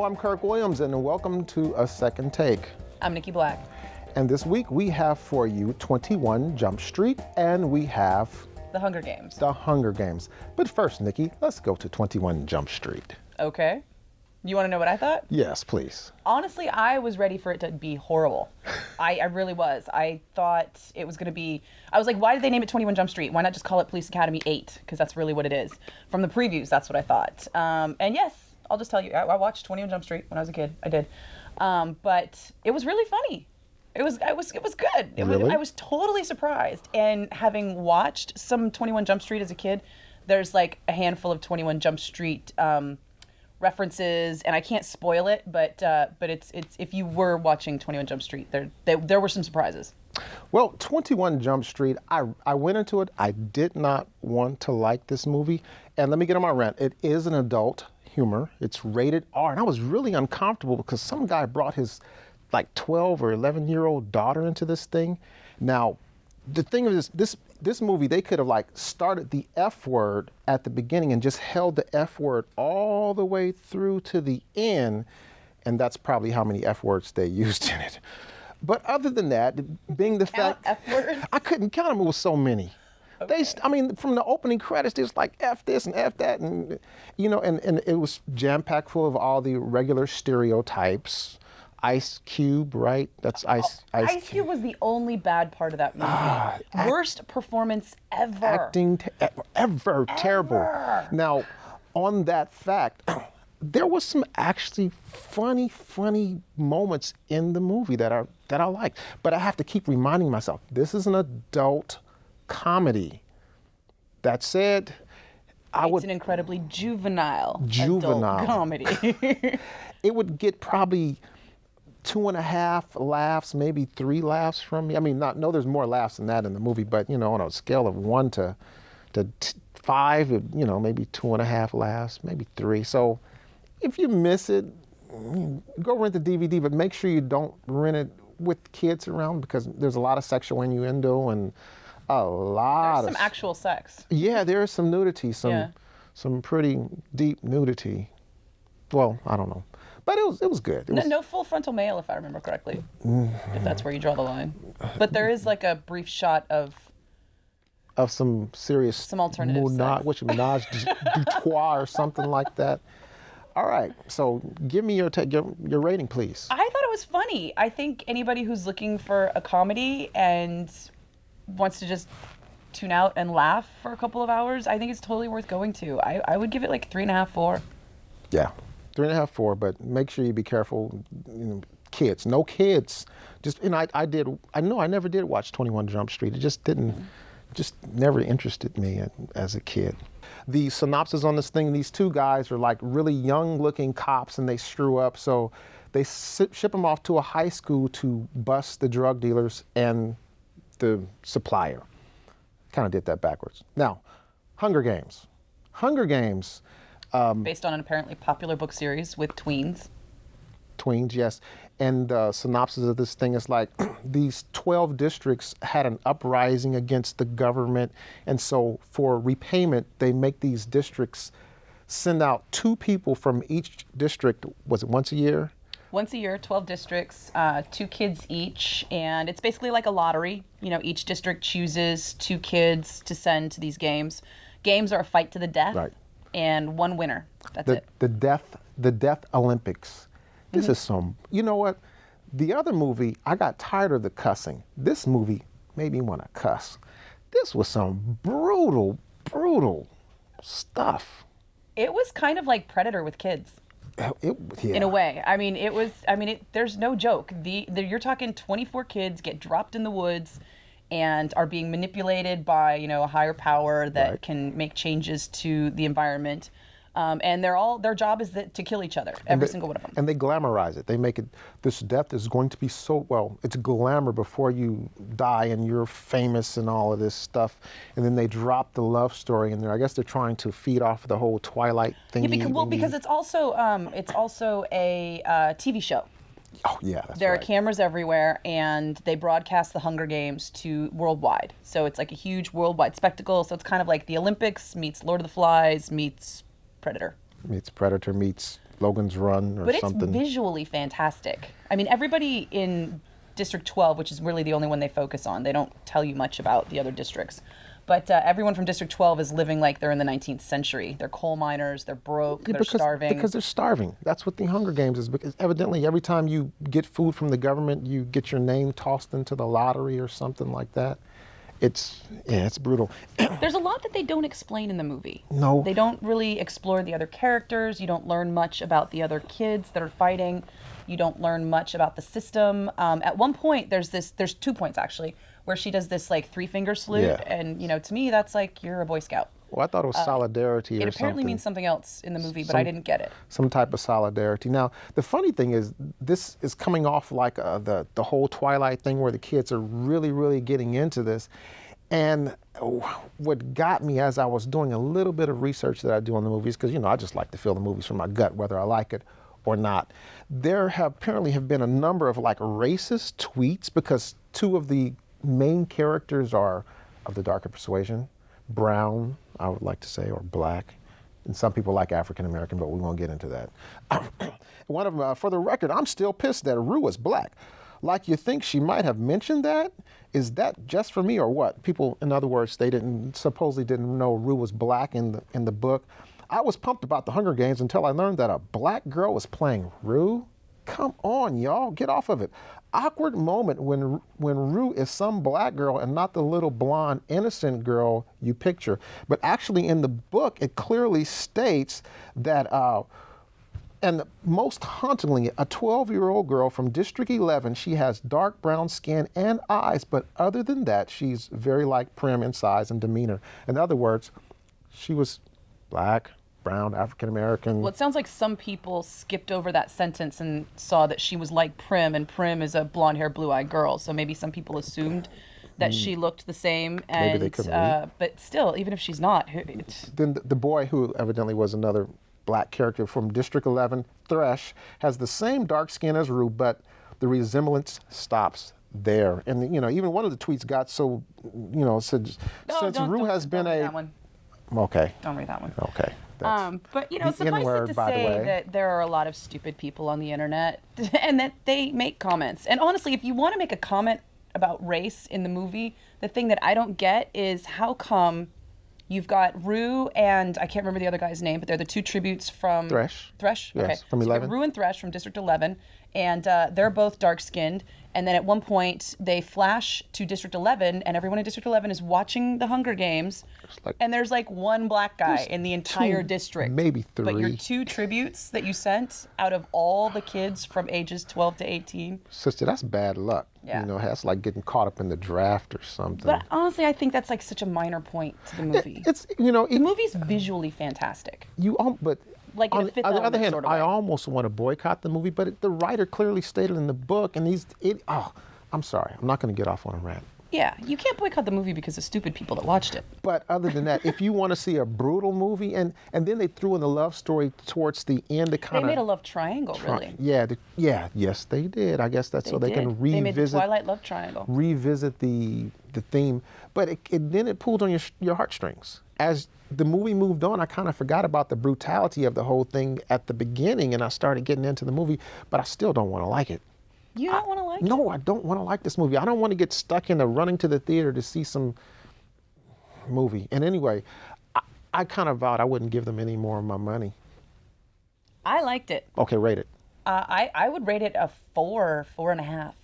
I'm Kirk Williams, and welcome to A Second Take. I'm Nikki Black. And this week we have for you 21 Jump Street, and we have The Hunger Games. The Hunger Games. But first, Nikki, let's go to 21 Jump Street. Okay. You want to know what I thought? Yes, please. Honestly, I was ready for it to be horrible. I really was. I thought it was going to be... I was like, why did they name it 21 Jump Street? Why not just call it Police Academy 8? Because that's really what it is. From the previews, that's what I thought. And yes, I'll just tell you, I watched 21 Jump Street when I was a kid. I did. But it was really funny. It was good. Really? I was totally surprised. And having watched some 21 Jump Street as a kid, there's like a handful of 21 Jump Street references, and I can't spoil it, but it's if you were watching 21 Jump Street, there were some surprises. Well, 21 Jump Street, I went into it. I did not want to like this movie. And let me get on my rant. It is an adult humor. It's rated R. And I was really uncomfortable because some guy brought his like 12 or 11-year-old daughter into this thing. Now, the thing is, this movie, they could have like started the F word at the beginning and just held the F word all the way through to the end. And that's probably how many F words they used in it. But other than that, being the fact, F words? I couldn't count them, it was so many. Okay. From the opening credits, there's like F this and F that, and and it was jam-packed full of all the regular stereotypes. Ice Cube, right? That's Ice Cube was the only bad part of that movie. Worst performance ever. Acting ever terrible. Now, on that fact, there was some actually funny moments in the movie that I liked. But I have to keep reminding myself, this is an adult comedy. That said, It's an incredibly juvenile adult comedy. It would get probably 2.5 laughs, maybe 3 laughs from me. I mean, there's more laughs than that in the movie, but on a scale of 1 to 5, maybe 2.5 laughs, maybe 3. So if you miss it, go rent the DVD, but make sure you don't rent it with kids around because there's a lot of sexual innuendo and there's some actual sex. Yeah, there is some nudity, some pretty deep nudity. Well, I don't know. But it was good. No full frontal male, if I remember correctly, if that's where you draw the line. But there is like a brief shot of some serious... Some alternative sex. Menage du trois or something like that. All right, so give me your rating, please. I thought it was funny. I think anybody who's looking for a comedy and wants to just tune out and laugh for a couple of hours, I think it's totally worth going to. I would give it like 3.5, 4. Yeah. 3.5, 4, but make sure you be careful. Kids, no kids. Just I never did watch 21 Jump Street. It just never interested me as a kid. The synopsis on this thing: these two guys are like really young-looking cops, and they screw up, so they ship them off to a high school to bust the drug dealers and the supplier. Kind of did that backwards. Now, Hunger Games. Based on an apparently popular book series with tweens. Tweens, yes. And the synopsis of this thing is like these 12 districts had an uprising against the government. And so for repayment, they make these districts send out 2 people from each district. Was it once a year? Once a year, 12 districts, 2 kids each. And it's basically like a lottery. Each district chooses 2 kids to send to these games. Games are a fight to the death. Right. And 1 winner. That's it. The Death Olympics. This is some, you know what? The other movie, I got tired of the cussing. This movie made me want to cuss. This was some brutal stuff. It was kind of like Predator with kids. In a way. There's no joke. You're talking 24 kids get dropped in the woods and are being manipulated by, a higher power that can make changes to the environment. And their job is to kill each other, every single one of them. And they glamorize it. They make it, this death is going to be it's glamour before you die and you're famous and all of this stuff. And then they drop the love story in there. I guess they're trying to feed off the whole Twilight thing. Yeah, because it's also a TV show. Oh, yeah, that's There right. are cameras everywhere, and they broadcast the Hunger Games to worldwide. So it's like a huge worldwide spectacle. So it's kind of like the Olympics meets Lord of the Flies meets Predator. Meets Predator meets Logan's Run or But something. it's visually fantastic. I mean, everybody in District 12, which is really the only one they focus on, they don't tell you much about the other districts. But everyone from District 12 is living like they're in the 19th century. They're coal miners, they're broke, they're starving. Because they're starving. That's what the Hunger Games is. Because evidently, every time you get food from the government, you get your name tossed into the lottery or something like that. It's brutal. There's a lot that they don't explain in the movie. No. They don't really explore the other characters. You don't learn much about the other kids that are fighting. You don't learn much about the system. At one point, there's 2 points actually, where she does this like 3-finger salute. Yeah. And, you know, to me, that's like, you're a Boy Scout. Well, I thought it was solidarity or something. It apparently means something else in the movie, but I didn't get it. Some type of solidarity. Now, the funny thing is, this is coming off like the whole Twilight thing where the kids are really, really getting into this. And what got me as I was doing a little bit of research that I do on the movies, because, you know, I just like to feel the movies from my gut, whether I like it or not. There apparently have been a number of like racist tweets because 2 of the main characters are of the darker persuasion, brown, I would like to say, or black. And some people like African American, but we won't get into that. One of them, for the record, I'm still pissed that Rue is black. Like, you think she might have mentioned that? Is that just for me or what? People, in other words, they supposedly didn't know Rue was black in the book. I was pumped about the Hunger Games until I learned that a black girl was playing Rue. Come on, y'all, get off of it. Awkward moment when Rue is some black girl and not the little blonde innocent girl you picture. But actually in the book, it clearly states that, and most hauntingly, a 12-year-old girl from District 11, she has dark brown skin and eyes, but other than that, she's very like Prim in size and demeanor. In other words, she was black, brown, African American. Well, it sounds like some people skipped over that sentence and saw that she was like Prim, and Prim is a blonde-haired, blue-eyed girl. So maybe some people assumed that she looked the same. And, Maybe they couldn't read. But still, even if she's not, it's... Then the boy, who evidently was another black character from District 11, Thresh, has the same dark skin as Rue, but the resemblance stops there. And, you know, even one of the tweets got so, you know, said, since Rue has been that one. Okay. Don't read that one. Okay. But, you know, the suffice N-word, it to by the say way. that there are a lot of stupid people on the internet and that they make comments. And honestly, if you want to make a comment about race in the movie, the thing that I don't get is how come you've got Rue and I can't remember the other guy's name, but they're the 2 tributes from Thresh. Thresh? Yes, Okay. from So you got 11. Rue and Thresh from District 11, and they're both dark-skinned. And then at one point, they flash to District 11, and everyone in District 11 is watching the Hunger Games. And there's like 1 black guy in the entire 2, district. maybe 3. But your 2 tributes that you sent out of all the kids from ages 12 to 18. Sister, that's bad luck. Yeah. You know, that's like getting caught up in the draft or something. But honestly, I think that's like such a minor point to the movie. It's, you know, The movie's visually fantastic. but Like in a Fifth on the other Element hand, sort of I way. almost want to boycott the movie, but the writer clearly stated in the book, and I'm sorry, I'm not going to get off on a rant. Yeah, you can't boycott the movie because of stupid people that watched it. But other than that, if you want to see a brutal movie, and then they threw in the love story towards the end to They kind made a of. love triangle, really. Yes, they did. I guess that's so they can did. revisit. They made the Twilight love triangle. Revisit the theme, but then it pulled on your heartstrings. As the movie moved on, I kind of forgot about the brutality of the whole thing at the beginning, and I started getting into the movie, but I still don't want to like it. You don't want to like it? No, I don't want to like this movie. I don't want to get stuck into running to the theater to see some movie. And anyway, I kind of vowed I wouldn't give them any more of my money. I liked it. Okay, rate it. I would rate it a 4, 4.5.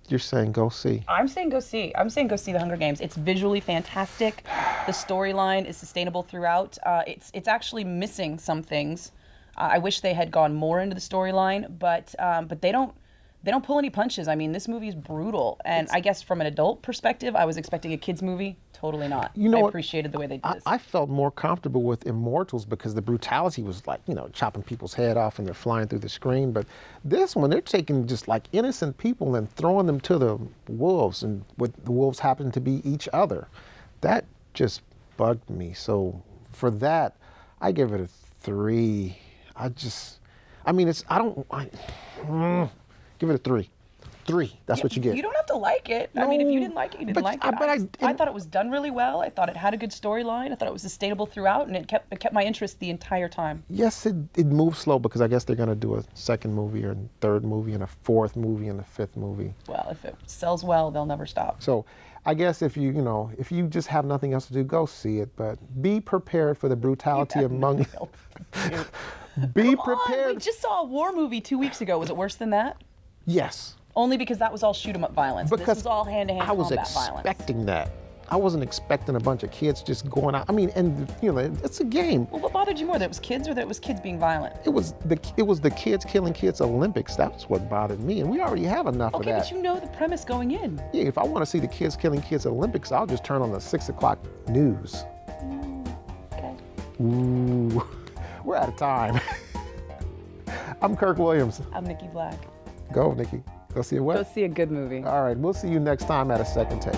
You're saying go see. I'm saying go see. I'm saying go see The Hunger Games. It's visually fantastic. The storyline is sustainable throughout. It's actually missing some things. I wish they had gone more into the storyline, but they don't pull any punches. I mean, this movie is brutal, and I guess from an adult perspective, I was expecting a kids movie. Totally not. You know I what? appreciated the way they did this. I felt more comfortable with Immortals because the brutality was like, you know, chopping people's head off and they're flying through the screen. But this one, they're taking just like innocent people and throwing them to the wolves, and what the wolves happen to be each other. That just bugged me. So for that, I give it a 3. Give it a 3. 3. That's what you get. You don't have to like it. I mean, if you didn't like it, you didn't like it. I thought it was done really well. I thought it had a good storyline. I thought it was sustainable throughout, and it kept my interest the entire time. Yes, it moves slow because I guess they're going to do a second movie or third movie and a fourth movie and a fifth movie. Well, if it sells well, they'll never stop. So I guess if you just have nothing else to do, go see it. But be prepared for the brutality among. Be prepared. We just saw a war movie 2 weeks ago. Was it worse than that? Yes. Only because that was all shoot 'em up violence. Because this was all hand-to-hand I was combat violence. expecting that. I wasn't expecting a bunch of kids just going out. I mean, and it's a game. Well, what bothered you more? That it was kids, or that it was kids being violent? It was the kids killing kids Olympics. That's what bothered me, and we already have enough of Okay, that. but you know the premise going in. Yeah, if I want to see the kids killing kids Olympics, I'll just turn on the 6 o'clock news. Okay. Ooh, we're out of time. I'm Kirk Williams. I'm Nikki Black. Go, Nikki. Go see a what? Go see a good movie. All right, we'll see you next time at A Second Take.